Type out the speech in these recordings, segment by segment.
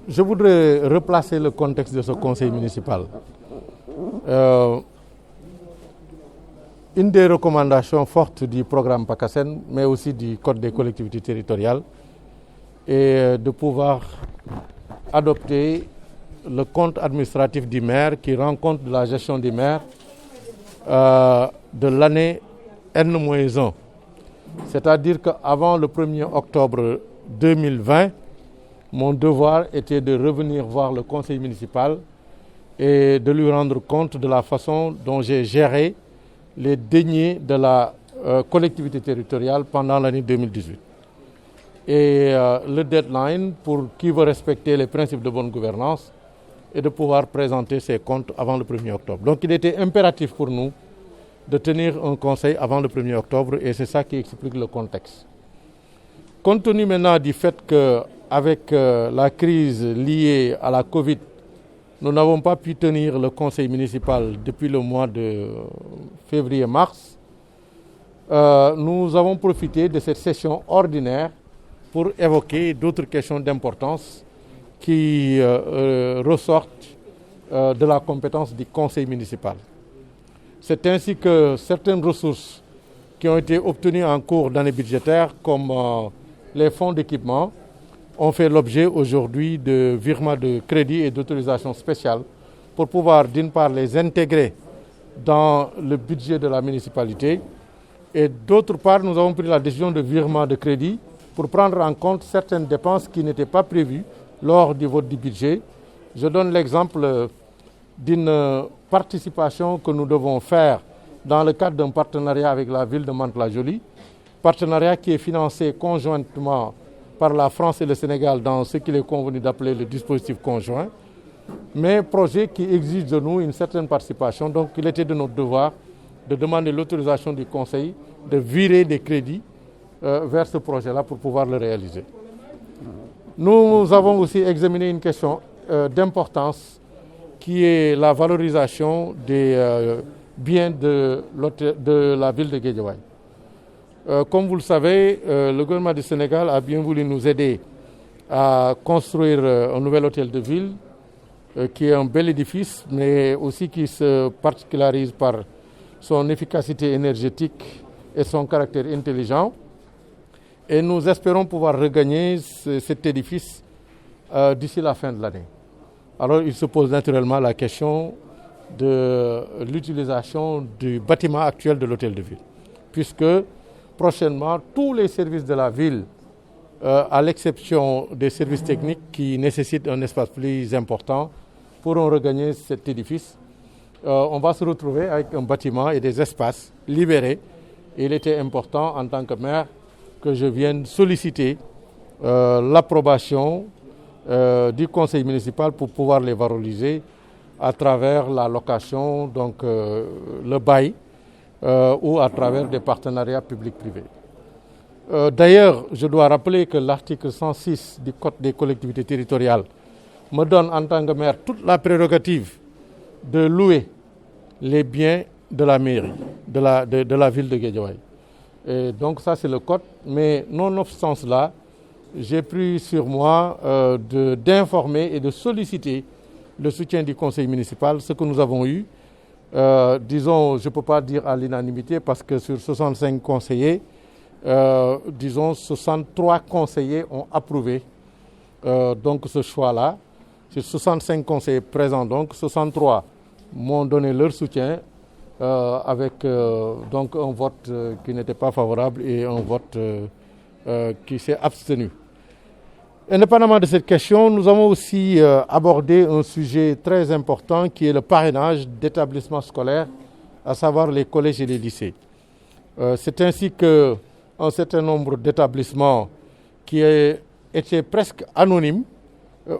Je voudrais replacer le contexte de ce conseil municipal. Une des recommandations fortes du programme PACASEN, mais aussi du Code des collectivités territoriales, est de pouvoir adopter le compte administratif du maire qui rend compte de la gestion du maire de l'année N-1. C'est-à-dire qu'avant le 1er octobre 2020, mon devoir était de revenir voir le conseil municipal et de lui rendre compte de la façon dont j'ai géré les deniers de la collectivité territoriale pendant l'année 2018. Et le deadline pour qui veut respecter les principes de bonne gouvernance est de pouvoir présenter ses comptes avant le 1er octobre. Donc il était impératif pour nous de tenir un conseil avant le 1er octobre et c'est ça qui explique le contexte. Compte tenu maintenant du fait qu'avec la crise liée à la Covid, nous n'avons pas pu tenir le conseil municipal depuis le mois de février-mars, nous avons profité de cette session ordinaire pour évoquer d'autres questions d'importance qui ressortent de la compétence du conseil municipal. C'est ainsi que certaines ressources qui ont été obtenues en cours d'année budgétaire, comme les fonds d'équipement, ont fait l'objet aujourd'hui de virements de crédit et d'autorisation spéciale pour pouvoir d'une part les intégrer dans le budget de la municipalité et d'autre part nous avons pris la décision de virement de crédit pour prendre en compte certaines dépenses qui n'étaient pas prévues lors du vote du budget. Je donne l'exemple d'une participation que nous devons faire dans le cadre d'un partenariat avec la ville de Mantes-la-Jolie, partenariat qui est financé conjointement par la France et le Sénégal dans ce qu'il est convenu d'appeler le dispositif conjoint, mais projet qui exige de nous une certaine participation. Donc il était de notre devoir de demander l'autorisation du Conseil de virer des crédits vers ce projet-là pour pouvoir le réaliser. Nous avons aussi examiné une question d'importance qui est la valorisation des biens de la ville de Guédiawaye. Comme vous le savez, le gouvernement du Sénégal a bien voulu nous aider à construire un nouvel hôtel de ville qui est un bel édifice, mais aussi qui se particularise par son efficacité énergétique et son caractère intelligent. Et nous espérons pouvoir regagner cet édifice d'ici la fin de l'année. Alors il se pose naturellement la question de l'utilisation du bâtiment actuel de l'hôtel de ville, puisque prochainement, tous les services de la ville, à l'exception des services techniques qui nécessitent un espace plus important, pourront regagner cet édifice. On va se retrouver avec un bâtiment et des espaces libérés. Et il était important, en tant que maire, que je vienne solliciter l'approbation du conseil municipal pour pouvoir les valoriser à travers la location, donc le bail, ou à travers des partenariats publics-privés. D'ailleurs, je dois rappeler que l'article 106 du Code des collectivités territoriales me donne en tant que maire toute la prérogative de louer les biens de la mairie, de la ville de Guédiawaye. Et donc ça c'est le code, mais nonobstant cela, j'ai pris sur moi d'informer et de solliciter le soutien du conseil municipal, ce que nous avons eu. Disons, je ne peux pas dire à l'unanimité parce que sur 65 conseillers, disons 63 conseillers ont approuvé donc ce choix-là. Sur 65 conseillers présents, donc 63 m'ont donné leur soutien avec donc un vote qui n'était pas favorable et un vote qui s'est abstenu. Indépendamment de cette question, nous avons aussi abordé un sujet très important qui est le parrainage d'établissements scolaires, à savoir les collèges et les lycées. C'est ainsi qu'un certain nombre d'établissements qui étaient presque anonymes,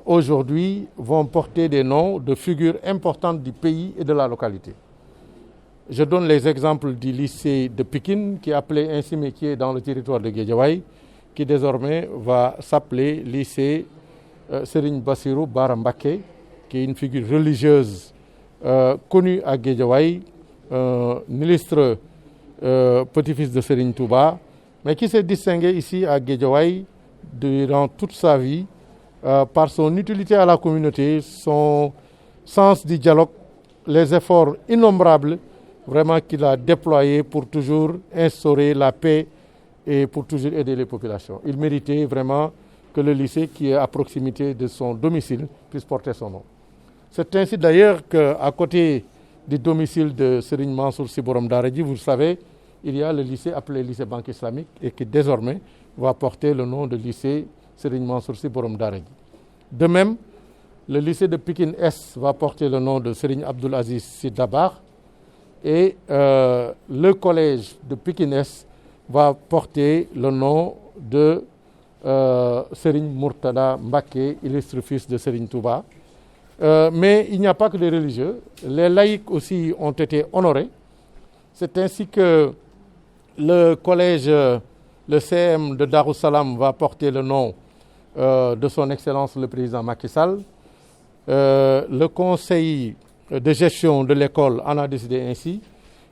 aujourd'hui vont porter des noms de figures importantes du pays et de la localité. Je donne les exemples du lycée de Pikine, qui est appelé ainsi mais qui est dans le territoire de Guédiawaye, qui désormais va s'appeler lycée Serigne Bassirou Bara Mbacké, qui est une figure religieuse connue à Guédiawaye, un illustre petit-fils de Serigne Touba, mais qui s'est distingué ici à Guédiawaye durant toute sa vie par son utilité à la communauté, son sens du dialogue, les efforts innombrables vraiment qu'il a déployés pour toujours instaurer la paix et pour toujours aider les populations. Il méritait vraiment que le lycée qui est à proximité de son domicile puisse porter son nom. C'est ainsi d'ailleurs qu'à côté du domicile de Serigne Mansour Sy Borom Daara J, vous le savez, il y a le lycée appelé lycée Banque Islamique et qui désormais va porter le nom de lycée Serigne Mansour Sy Borom Daara J. De même, le lycée de Pikine Est va porter le nom de Serigne Abdoul Aziz Sy Dabakh et le collège de Pikine Est va porter le nom de Serigne Mourtada Mbacké, illustre fils de Serigne Touba. Mais il n'y a pas que les religieux, les laïcs aussi ont été honorés. C'est ainsi que le collège, le CM de Darou Salam va porter le nom de son Excellence le président Macky Sall. Le conseil de gestion de l'école en a décidé ainsi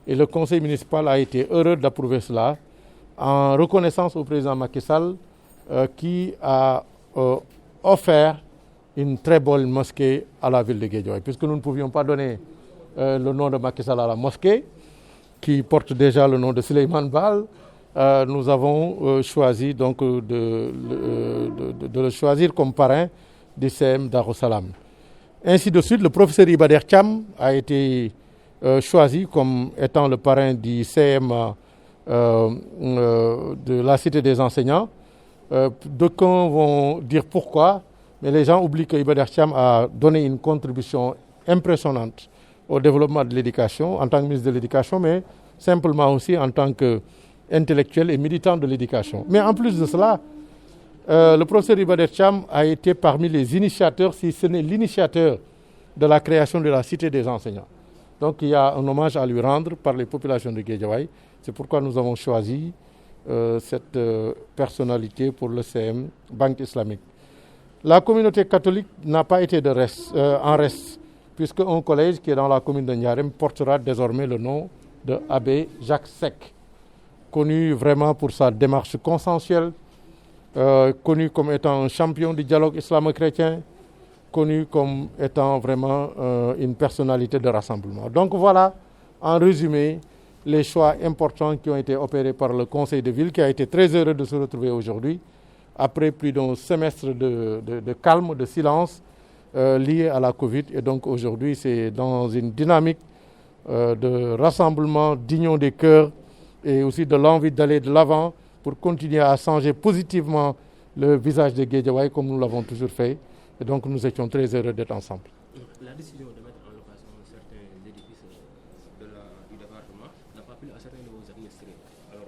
et le conseil municipal a été heureux d'approuver cela en reconnaissance au président Macky Sall qui a offert une très bonne mosquée à la ville de Guédiawaye, puisque nous ne pouvions pas donner le nom de Macky Sall à la mosquée, qui porte déjà le nom de Souleymane Baal. Nous avons choisi donc de le choisir comme parrain du CM Darou Salam. Ainsi de suite, le professeur Iba Der Thiam a été choisi comme étant le parrain du CM de la Cité des enseignants. D'aucuns vont dire pourquoi, mais les gens oublient que Iba Der Thiam a donné une contribution impressionnante au développement de l'éducation en tant que ministre de l'Éducation, mais simplement aussi en tant qu'intellectuel et militant de l'éducation. Mais en plus de cela, le professeur Iba Der Thiam a été parmi les initiateurs, si ce n'est l'initiateur de la création de la Cité des enseignants. Donc il y a un hommage à lui rendre par les populations de Guédiawaye. C'est pourquoi nous avons choisi cette personnalité pour le CM Banque Islamique. La communauté catholique n'a pas été en reste, puisque un collège qui est dans la commune de Ndiarème portera désormais le nom de Abbé Jacques Seck, connu vraiment pour sa démarche consensuelle, connu comme étant un champion du dialogue islamo-chrétien, connu comme étant vraiment une personnalité de rassemblement. Donc voilà, en résumé, les choix importants qui ont été opérés par le conseil de ville, qui a été très heureux de se retrouver aujourd'hui, après plus d'un semestre de calme, de silence lié à la Covid. Et donc aujourd'hui, c'est dans une dynamique de rassemblement, d'union des cœurs et aussi de l'envie d'aller de l'avant pour continuer à changer positivement le visage de Guédiawaye comme nous l'avons toujours fait. Et donc nous étions très heureux d'être ensemble. La décision de mettre en location certains édifices du département n'a pas plu à certains de vos administrés. Alors,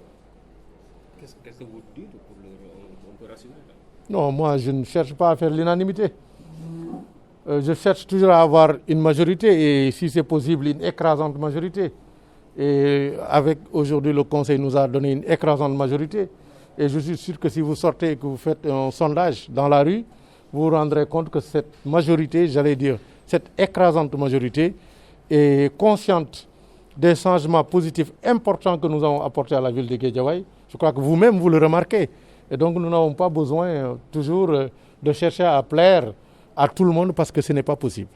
qu'est-ce que vous dites pour on peut rassurer? Non, moi je ne cherche pas à faire l'unanimité. Je cherche toujours à avoir une majorité et si c'est possible une écrasante majorité. Et avec aujourd'hui le Conseil nous a donné une écrasante majorité. Et je suis sûr que si vous sortez et que vous faites un sondage dans la rue, vous vous rendrez compte que cette majorité, j'allais dire, cette écrasante majorité est consciente des changements positifs importants que nous avons apportés à la ville de Guédiawaye. Je crois que vous-même, vous le remarquez. Et donc nous n'avons pas besoin toujours de chercher à plaire à tout le monde parce que ce n'est pas possible.